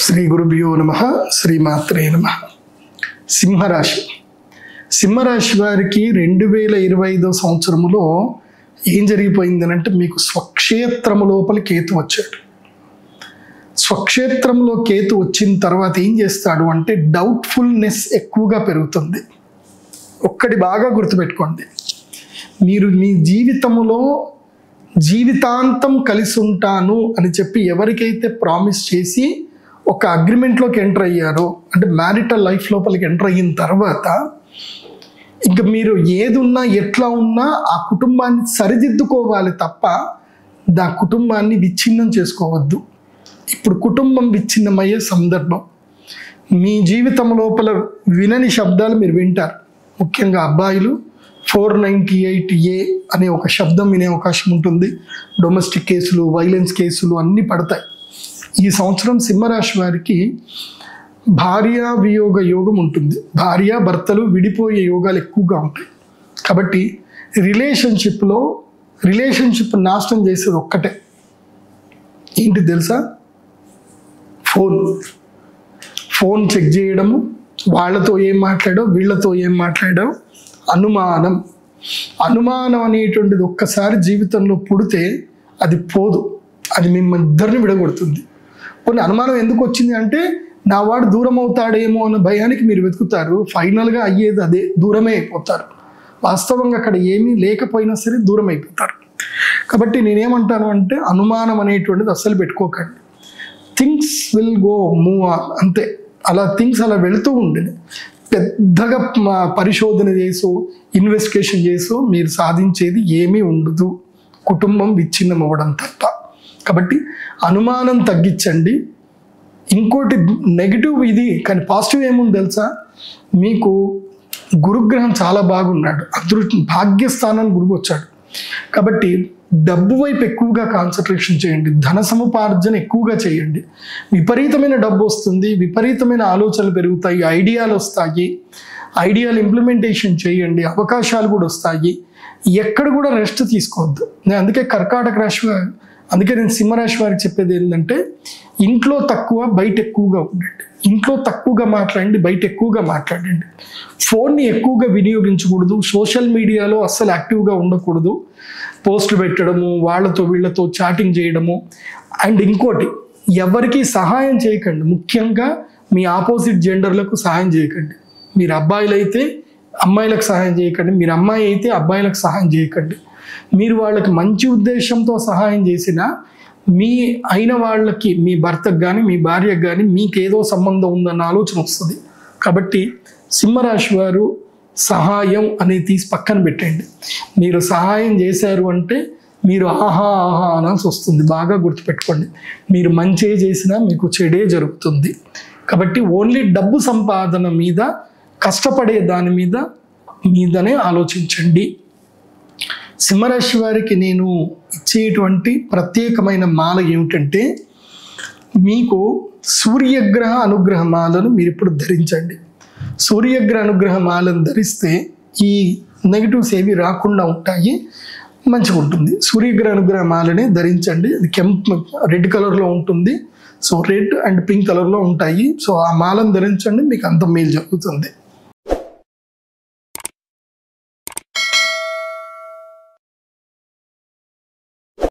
శ్రీ గురుభ్యో నమః శ్రీమాత్రే నమః. సింహరాశి సింహరాశి వారికి 2025 సంవత్సరంలో ఏం జరిగిపోయిందనంటే మీకు స్వక్షేత్రము లోపల కేతు వచ్చాడు. స్వక్షేత్రంలో కేతు వచ్చిన తర్వాత ఏం చేస్తాడు అంటే డౌట్ఫుల్నెస్ ఎక్కువగా పెరుగుతుంది. ఒక్కటి బాగా గుర్తుపెట్టుకోండి, మీరు మీ జీవితంలో జీవితాంతం కలిసి ఉంటాను అని చెప్పి ఎవరికైతే ప్రామిస్ చేసి ఒక అగ్రిమెంట్లోకి ఎంటర్ అయ్యారో, అంటే మ్యారిటల్ లైఫ్ లోపలికి ఎంటర్ అయిన తర్వాత ఇంకా మీరు ఏది ఉన్నా ఎట్లా ఉన్నా ఆ కుటుంబాన్ని సరిదిద్దుకోవాలి తప్ప ఆ కుటుంబాన్ని విచ్ఛిన్నం చేసుకోవద్దు. ఇప్పుడు కుటుంబం విచ్ఛిన్నమయ్యే సందర్భం. మీ జీవితం లోపల వినని శబ్దాలు మీరు వింటారు. ముఖ్యంగా అబ్బాయిలు 498A అనే ఒక శబ్దం వినే అవకాశం ఉంటుంది. డొమెస్టిక్ కేసులు, వైలెన్స్ కేసులు అన్నీ పడతాయి. ఈ సంవత్సరం సింహరాశి వారికి భార్య వియోగ యోగం ఉంటుంది. భార్య భర్తలు విడిపోయే యోగాలు ఎక్కువగా ఉంటాయి. కాబట్టి రిలేషన్షిప్ నాశనం చేసేది ఒక్కటే, ఏంటి తెలుసా? ఫోన్ చెక్ చేయడము, వాళ్ళతో ఏం మాట్లాడో వీళ్ళతో ఏం మాట్లాడో, అనుమానం అనేటువంటిది ఒక్కసారి జీవితంలో పుడితే అది పోదు, అది మిమ్మల్ని ఇద్దరిని విడగొడుతుంది. కొన్ని అనుమానం ఎందుకు వచ్చింది అంటే నా వాడు దూరం అవుతాడేమో అన్న భయానికి మీరు వెతుకుతారు. ఫైనల్గా అయ్యేది అదే, దూరమే అయిపోతారు. వాస్తవంగా అక్కడ ఏమీ లేకపోయినా సరే దూరం అయిపోతారు. కాబట్టి నేనేమంటాను అంటే అనుమానం అనేటువంటిది అస్సలు పెట్టుకోకండి. Things will go move on, అంతే. అలా థింగ్స్ అలా వెళుతూ ఉండేది. పెద్దగా పరిశోధన చేసో ఇన్వెస్టిగేషన్ చేసో మీరు సాధించేది ఏమీ ఉండదు, కుటుంబం విచ్ఛిన్నం అవ్వడం తప్ప. కాబట్టి అనుమానం తగ్గించండి. ఇంకోటి నెగిటివ్ ఇది, కానీ పాజిటివ్ ఏముంది తెలుసా? మీకు గురుగ్రహం చాలా బాగున్నాడు, భాగ్యస్థానానికి గురువు వచ్చాడు. కాబట్టి డబ్బు వైపు ఎక్కువగా కాన్సన్ట్రేషన్ చేయండి, ధన సముపార్జన ఎక్కువగా చేయండి. విపరీతమైన డబ్బు వస్తుంది, విపరీతమైన ఆలోచనలు పెరుగుతాయి, ఐడియాలు వస్తాయి. ఐడియాలు ఇంప్లిమెంటేషన్ చేయండి, అవకాశాలు కూడా వస్తాయి. ఎక్కడ కూడా రెస్ట్ తీసుకోవద్దు. నేను అందుకే కర్కాటక రాశి అందుకే నేను సింహరాశి వారికి చెప్పేది ఏంటంటే ఇంట్లో తక్కువ బయట ఎక్కువగా ఉండండి. ఇంట్లో తక్కువగా మాట్లాడండి, బయట ఎక్కువగా మాట్లాడండి. ఫోన్ని ఎక్కువగా వినియోగించకూడదు. సోషల్ మీడియాలో అస్సలు యాక్టివ్గా ఉండకూడదు. పోస్టులు పెట్టడము, వాళ్ళతో వీళ్ళతో చాటింగ్ చేయడము. అండ్ ఇంకోటి, ఎవరికి సహాయం చేయకండి. ముఖ్యంగా మీ ఆపోజిట్ జెండర్లకు సహాయం చేయకండి. మీరు అబ్బాయిలు అయితే అమ్మాయిలకు సహాయం చేయకండి, మీరు అమ్మాయి అయితే అబ్బాయిలకు సహాయం చేయకండి. మీరు వాళ్ళకి మంచి ఉద్దేశంతో సహాయం చేసినా మీ అయిన వాళ్ళకి, మీ భర్తకు కానీ మీ భార్యకు కానీ మీకేదో సంబంధం ఉందన్న ఆలోచన వస్తుంది. కాబట్టి సింహరాశి వారు సహాయం అనేది తీసి పక్కన పెట్టండి. మీరు సహాయం చేశారు అంటే మీరు ఆహా అనాల్సి వస్తుంది. బాగా గుర్తుపెట్టుకోండి, మీరు మంచి చేసినా మీకు చెడే జరుగుతుంది. కాబట్టి ఓన్లీ డబ్బు సంపాదన మీద, కష్టపడే దాని మీదనే ఆలోచించండి. సింహరాశి వారికి నేను ఇచ్చేటువంటి ప్రత్యేకమైన మాల ఏమిటంటే మీకు సూర్యగ్రహ అనుగ్రహ మాలను మీరు ఇప్పుడు ధరించండి. సూర్యగ్రహ అనుగ్రహ మాలను ధరిస్తే ఈ నెగిటివ్స్ ఏవి రాకుండా ఉంటాయి, మంచిగా ఉంటుంది. సూర్యగ్రహ అనుగ్రహ మాలని ధరించండి. అది రెడ్ కలర్లో ఉంటుంది. సో రెడ్ అండ్ పింక్ కలర్లో ఉంటాయి. సో ఆ మాలను ధరించండి, మీకు అంత మేలు జరుగుతుంది.